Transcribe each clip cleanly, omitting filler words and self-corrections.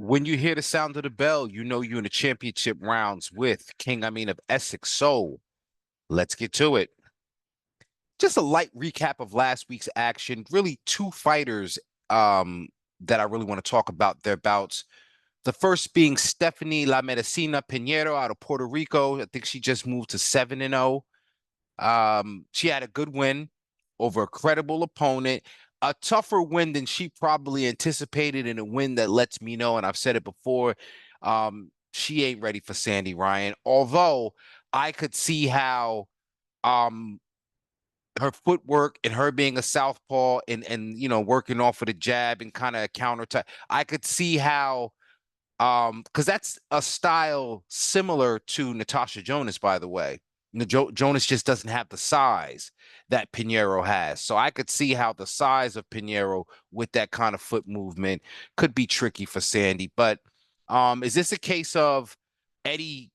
When you hear the sound of the bell, you know you're in the championship rounds with King, of Essex. So let's get to it. Just a light recap of last week's action. Really, two fighters that I really want to talk about their bouts. The first being Stephanie La Medicina Pineiro out of Puerto Rico. I think she just moved to 7-0. She had a good win over a credible opponent, a tougher win than she probably anticipated, and a win that lets me know, and I've said it before, she ain't ready for Sandy Ryan. Although I could see how um her footwork and her being a southpaw and working off of the jab and kind of counter type, I could see how because that's a style similar to Natasha Jonas, by the way. Jonas just doesn't have the size that Pineiro has. So I could see how the size of Pineiro with that kind of foot movement could be tricky for Sandy. But is this a case of Eddie,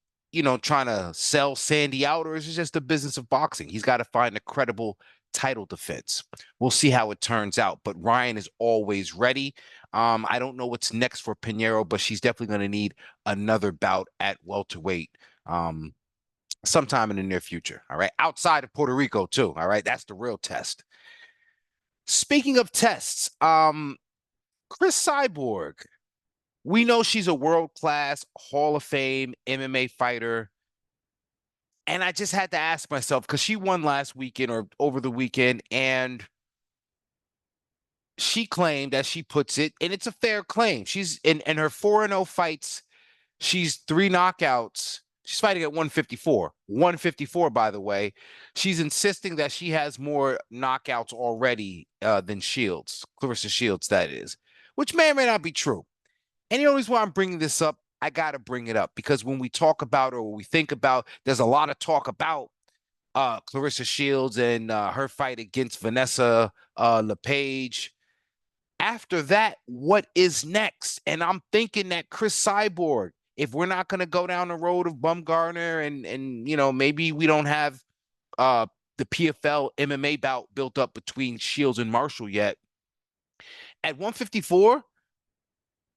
trying to sell Sandy out, or is it just the business of boxing? He's got to find a credible title defense. We'll see how it turns out. But Ryan is always ready. I don't know what's next for Pineiro, but she's definitely going to need another bout at welterweight sometime in the near future. All right. Outside of Puerto Rico, too. All right. That's the real test. Speaking of tests, Cris Cyborg. We know she's a world-class Hall of Fame MMA fighter. And I just had to ask myself, because she won last weekend or over the weekend, and she claimed, as she puts it, and it's a fair claim. She's in her 4-0 fights, she's 3 knockouts. She's fighting at 154. 154, by the way. She's insisting that she has more knockouts already than Shields, Clarissa Shields, that is, which may or may not be true. And the only reason why I'm bringing this up, I got to bring it up because when we talk about or we think about, there's a lot of talk about Clarissa Shields and her fight against Vanessa LePage. After that, what is next? And I'm thinking that Cris Cyborg, if we're not going to go down the road of Bumgarner and maybe we don't have the PFL MMA bout built up between Shields and Marshall yet, at 154,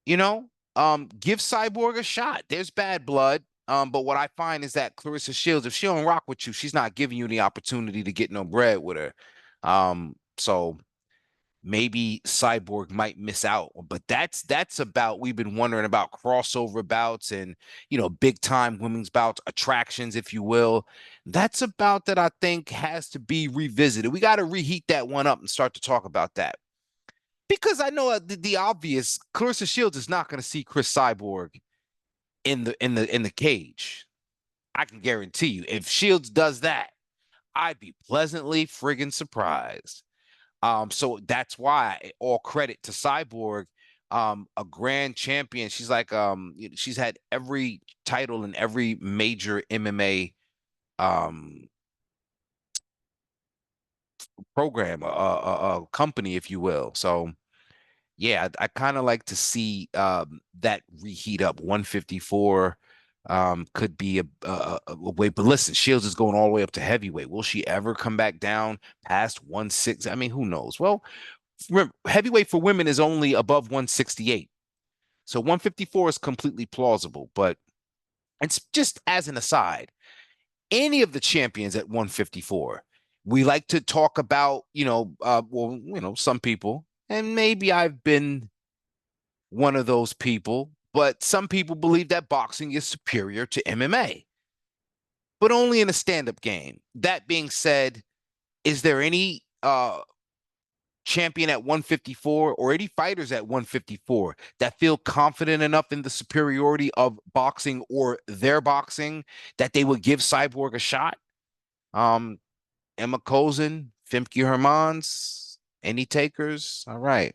give Cyborg a shot. There's bad blood. But what I find is that Clarissa Shields, if she don't rock with you, she's not giving you the opportunity to get no bread with her. So maybe Cyborg might miss out. But that's about, we've been wondering about crossover bouts and big time women's bouts, attractions, if you will. That's about that I think has to be revisited. We got to reheat that one up and start to talk about that. Because I know the obvious, Clarissa Shields is not going to see Cris Cyborg in the cage. I can guarantee you, if Shields does that, I'd be pleasantly friggin' surprised. So that's why all credit to Cyborg, a grand champion. She's like, she's had every title in every major MMA program, company, if you will. So yeah, I kind of like to see that reheat up. 154 could be a way, but listen, Shields is going all the way up to heavyweight. Will she ever come back down past 160? I mean, who knows? Well, remember, heavyweight for women is only above 168, so 154 is completely plausible. But it's just as an aside, any of the champions at 154, we like to talk about, some people, and maybe I've been one of those people, but some people believe that boxing is superior to MMA, but only in a stand-up game. That being said, is there any champion at 154 or any fighters at 154 that feel confident enough in the superiority of boxing or their boxing that they would give Cyborg a shot? Emma Kozin, Femke Hermans, any takers? All right,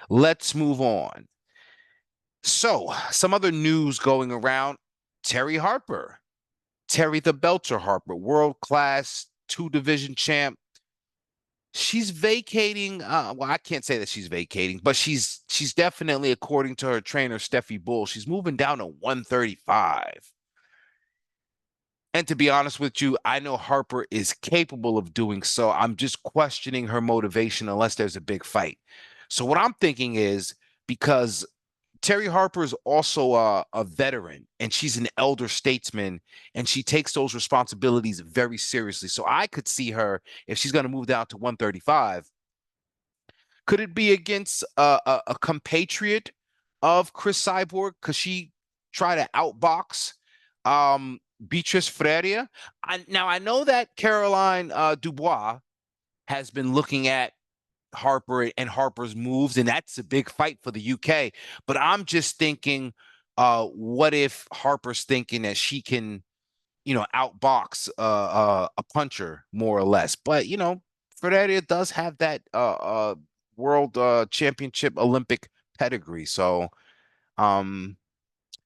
let's move on. So, some other news going around. Terri Harper, Terri the Belter Harper, world-class 2-division champ. She's vacating. Well, I can't say that she's vacating, but she's definitely, according to her trainer, Steffi Bull, she's moving down to 135. And to be honest with you, I know Harper is capable of doing so. I'm just questioning her motivation unless there's a big fight. So what I'm thinking is, because Terri Harper is also a veteran, and she's an elder statesman, and she takes those responsibilities very seriously. So I could see her, if she's going to move down to 135, could it be against a compatriot of Cris Cyborg? Could she try to outbox Beatriz Ferreria? Now, I know that Caroline Dubois has been looking at Harper and Harper's moves, and that's a big fight for the UK. But I'm just thinking, what if Harper's thinking that she can, outbox a puncher more or less? But Ferreira does have that world championship Olympic pedigree, so um,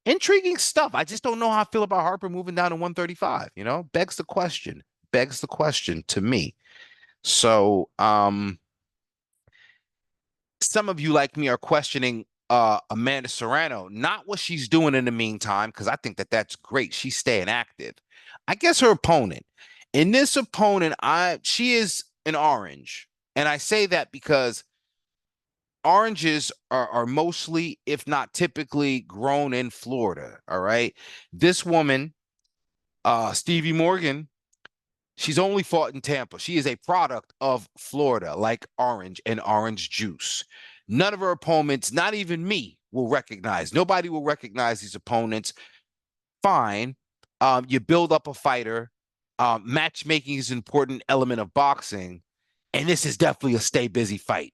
intriguing stuff. I just don't know how I feel about Harper moving down to 135. Begs the question. Begs the question to me. So some of you like me are questioning Amanda Serrano, not what she's doing in the meantime, because I think that that's great. She's staying active. I guess her opponent. In this opponent, she is an orange. And I say that because oranges are mostly, if not typically, grown in Florida. All right. This woman, Stevie Morgan, she's only fought in Tampa. She is a product of Florida, like orange and orange juice. None of her opponents, not even me, will recognize. Nobody will recognize these opponents. Fine. You build up a fighter. Matchmaking is an important element of boxing. And this is definitely a stay busy fight.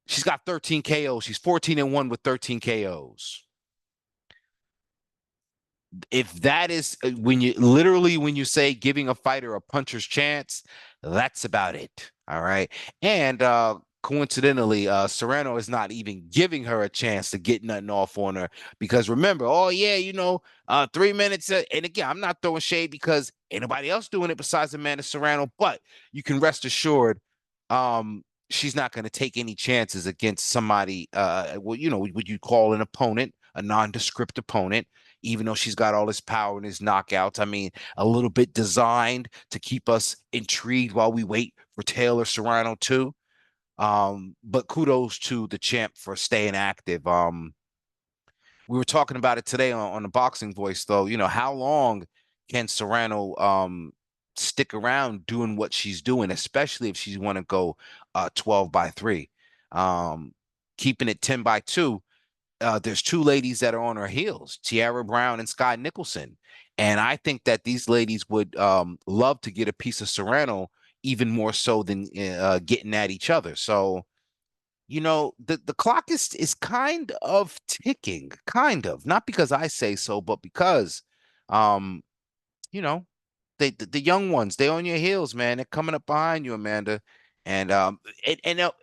She's got 13 KOs. She's 14-1 with 13 KOs. If that is when you say giving a fighter a puncher's chance, that's about it. All right. And coincidentally, Serrano is not even giving her a chance to get nothing off on her, because remember, 3 minutes. And again, I'm not throwing shade because ain't nobody else doing it besides Amanda Serrano, but you can rest assured, she's not going to take any chances against somebody, what you call an opponent, a nondescript opponent, even though she's got all this power and his knockouts. I mean, a little bit designed to keep us intrigued while we wait for Taylor Serrano too. But kudos to the champ for staying active. We were talking about it today on the Boxing Voice, though. How long can Serrano stick around doing what she's doing, especially if she's want to go 12-3, keeping it 10-2. There's two ladies that are on her heels, Tiara Brown and Sky Nicholson. And I think that these ladies would love to get a piece of Serrano even more so than getting at each other. So, the clock is kind of ticking, kind of, not because I say so, but because, um, you know, the young ones, they on your heels, man. They're coming up behind you, Amanda. And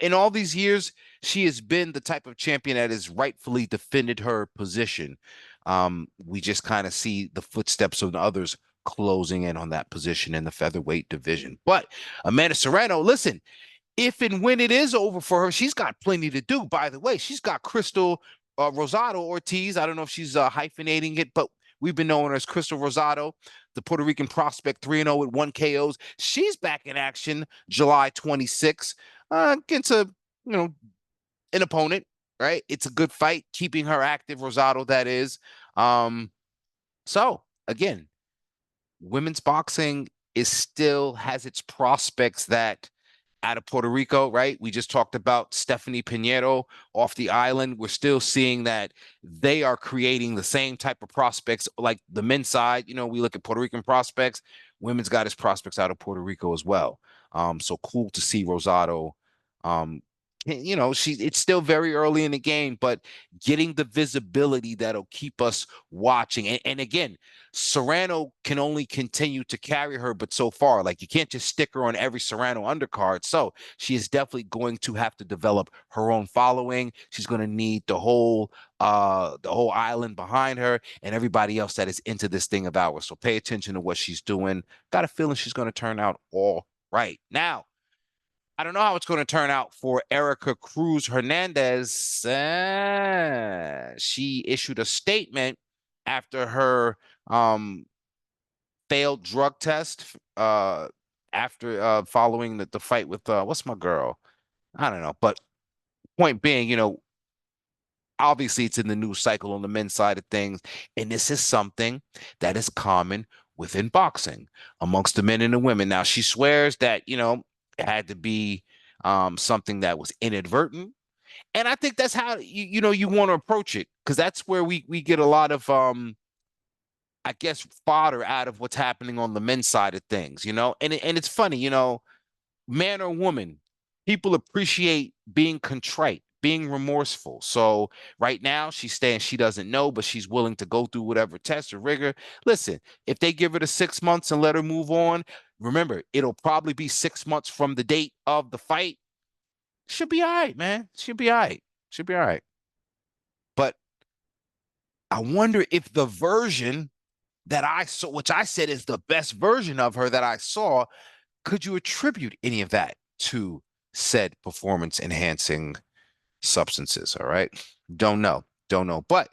in all these years, she has been the type of champion that has rightfully defended her position. We just kind of see the footsteps of the others closing in on that position in the featherweight division. But Amanda Serrano, listen, if and when it is over for her, she's got plenty to do. By the way, she's got Crystal Rosado Ortiz. I don't know if she's hyphenating it, but we've been knowing her as Crystal Rosado, the Puerto Rican prospect, 3-0 with 1 KOs. She's back in action July 26th against an opponent, right? It's a good fight, keeping her active, Rosado, that is. So, again, women's boxing still has its prospects that out of Puerto Rico, right? We just talked about Stephanie Pineiro off the island. We're still seeing that they are creating the same type of prospects like the men's side. We look at Puerto Rican prospects. Women's got its prospects out of Puerto Rico as well. So cool to see Rosado. It's still very early in the game, but getting the visibility that'll keep us watching. And again, Serrano can only continue to carry her, but so far, like, you can't just stick her on every Serrano undercard. So she is definitely going to have to develop her own following. She's going to need the whole island behind her and everybody else that is into this thing of ours. So pay attention to what she's doing. Got a feeling she's going to turn out all right. Now, I don't know how it's going to turn out for Erica Cruz Hernandez. She issued a statement after her failed drug test after following the fight with what's my girl? I don't know. But point being, obviously it's in the news cycle on the men's side of things, and this is something that is common within boxing amongst the men and the women. Now she swears that it had to be something that was inadvertent, and I think that's how you want to approach it, because that's where we get a lot of I guess fodder out of what's happening on the men's side of things, and it's funny, man or woman, people appreciate being contrite, being remorseful. So right now she's saying she doesn't know, but she's willing to go through whatever test or rigor. Listen, if they give her the 6 months and let her move on, remember, it'll probably be 6 months from the date of the fight. Should be all right, man. Should be all right. Should be all right. But I wonder if the version that I saw, which I said is the best version of her that I saw, could you attribute any of that to said performance enhancing substances? All right. Don't know. Don't know. But,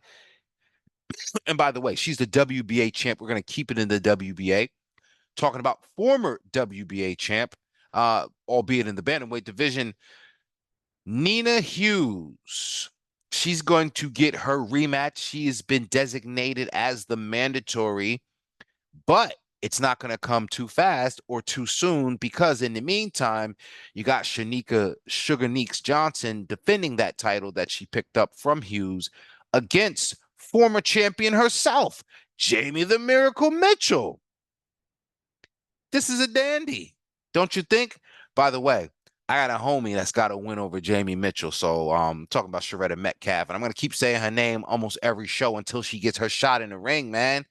and by the way, she's the WBA champ. We're going to keep it in the WBA. Talking about former WBA champ, albeit in the bantamweight division, Nina Hughes. She's going to get her rematch. She has been designated as the mandatory, but it's not going to come too fast or too soon, because in the meantime, you got Cherneka Sugar Neekz Johnson defending that title that she picked up from Hughes against former champion herself, Jamie the Miracle Mitchell. This is a dandy, don't you think? By the way, I got a homie that's got a win over Jamie Mitchell. So talking about Sharetta Metcalf, and I'm gonna keep saying her name almost every show until she gets her shot in the ring, man.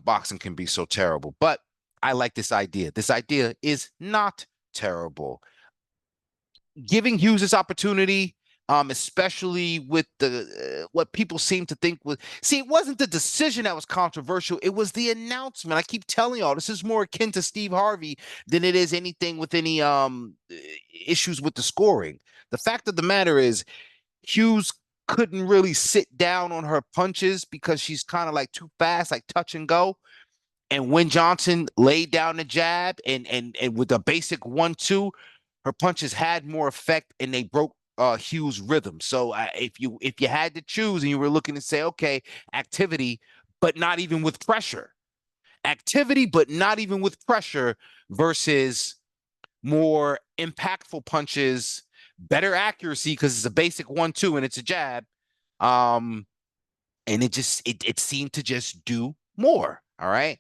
Boxing can be so terrible, but I like this idea. This idea is not terrible. Giving Hughes this opportunity, especially with the what people seem to think was, see, it wasn't the decision that was controversial. It was the announcement. I keep telling y'all, this is more akin to Steve Harvey than it is anything with any issues with the scoring. The fact of the matter is, Hughes couldn't really sit down on her punches because she's kind of like too fast, like touch and go. And when Johnson laid down the jab and with a basic 1-2, her punches had more effect and they broke Hughes' rhythm. So if you had to choose and you were looking to say, okay, activity, but not even with pressure, activity, but not even with pressure versus more impactful punches, better accuracy because it's a basic 1-2 and it's a jab. Um, and it seemed to just do more. All right.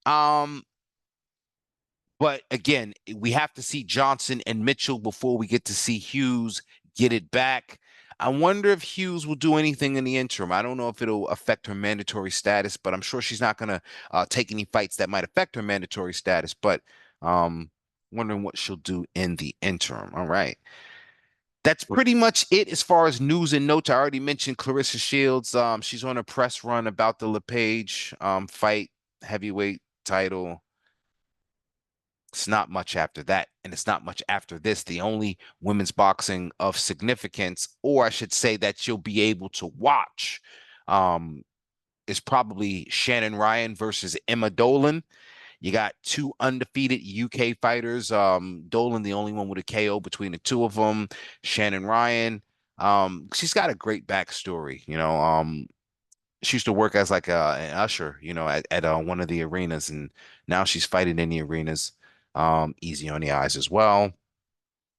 Um, but again, we have to see Johnson and Mitchell before we get to see Hughes get it back. I wonder if Hughes will do anything in the interim. I don't know if it'll affect her mandatory status, but I'm sure she's not going to take any fights that might affect her mandatory status. But wondering what she'll do in the interim. All right. That's pretty much it as far as news and notes. I already mentioned Clarissa Shields. She's on a press run about the LePage fight, heavyweight title. It's not much after that, and it's not much after this. The only women's boxing of significance, or I should say that you'll be able to watch, is probably Shannon Ryan versus Emma Dolan. You got two undefeated UK fighters. Dolan, the only one with a KO between the two of them. Shannon Ryan. She's got a great backstory. She used to work as like an usher, at one of the arenas, and now she's fighting in the arenas. Easy on the eyes as well.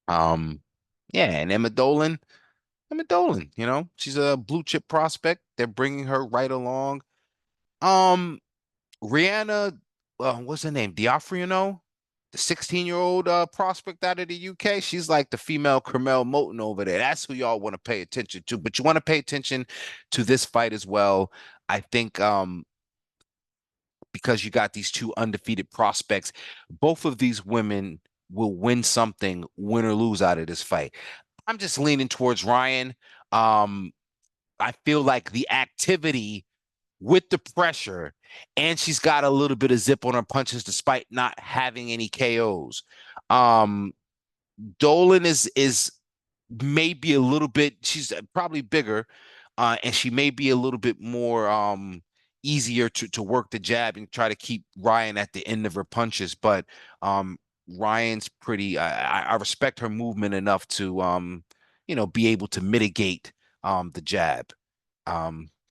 Um, yeah, and Emma Dolan, she's a blue chip prospect. They're bringing her right along. Um, Rihanna, what's her name? Diafriano, the 16-year-old prospect out of the UK. She's like the female Carmel Moten over there. That's who y'all want to pay attention to. But you want to pay attention to this fight as well. I think because you got these two undefeated prospects, both of these women will win something, win or lose out of this fight. I'm just leaning towards Ryan. I feel like the activity with the pressure, and she's got a little bit of zip on her punches despite not having any KOs. Um, Dolan is maybe a little bit, she's probably bigger, and she may be a little bit more easier to work the jab and try to keep Ryan at the end of her punches. But Ryan's pretty, I respect her movement enough to be able to mitigate the jab.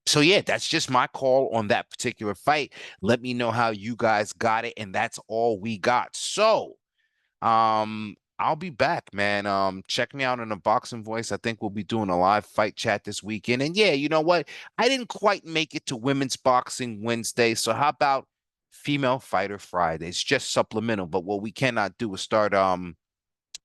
So yeah, that's just my call on that particular fight. Let me know how you guys got it, and that's all we got. So, I'll be back, man. Check me out on the Boxing Voice. I think we'll be doing a live fight chat this weekend. And yeah, you know what? I didn't quite make it to Women's Boxing Wednesday, so how about Female Fighter Friday? It's just supplemental, but what we cannot do is start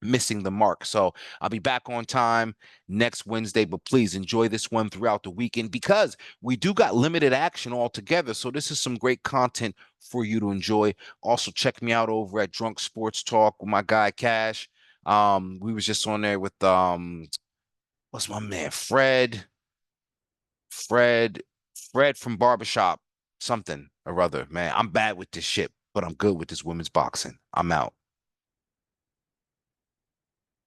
missing the mark. So I'll be back on time next Wednesday, but please enjoy this one throughout the weekend because we do got limited action altogether. So this is some great content for you to enjoy. Also, check me out over at Drunk Sports Talk with my guy Cash. We was just on there with what's my man? Fred, Fred from Barbershop, something or other. Man, I'm bad with this shit, but I'm good with this women's boxing. I'm out.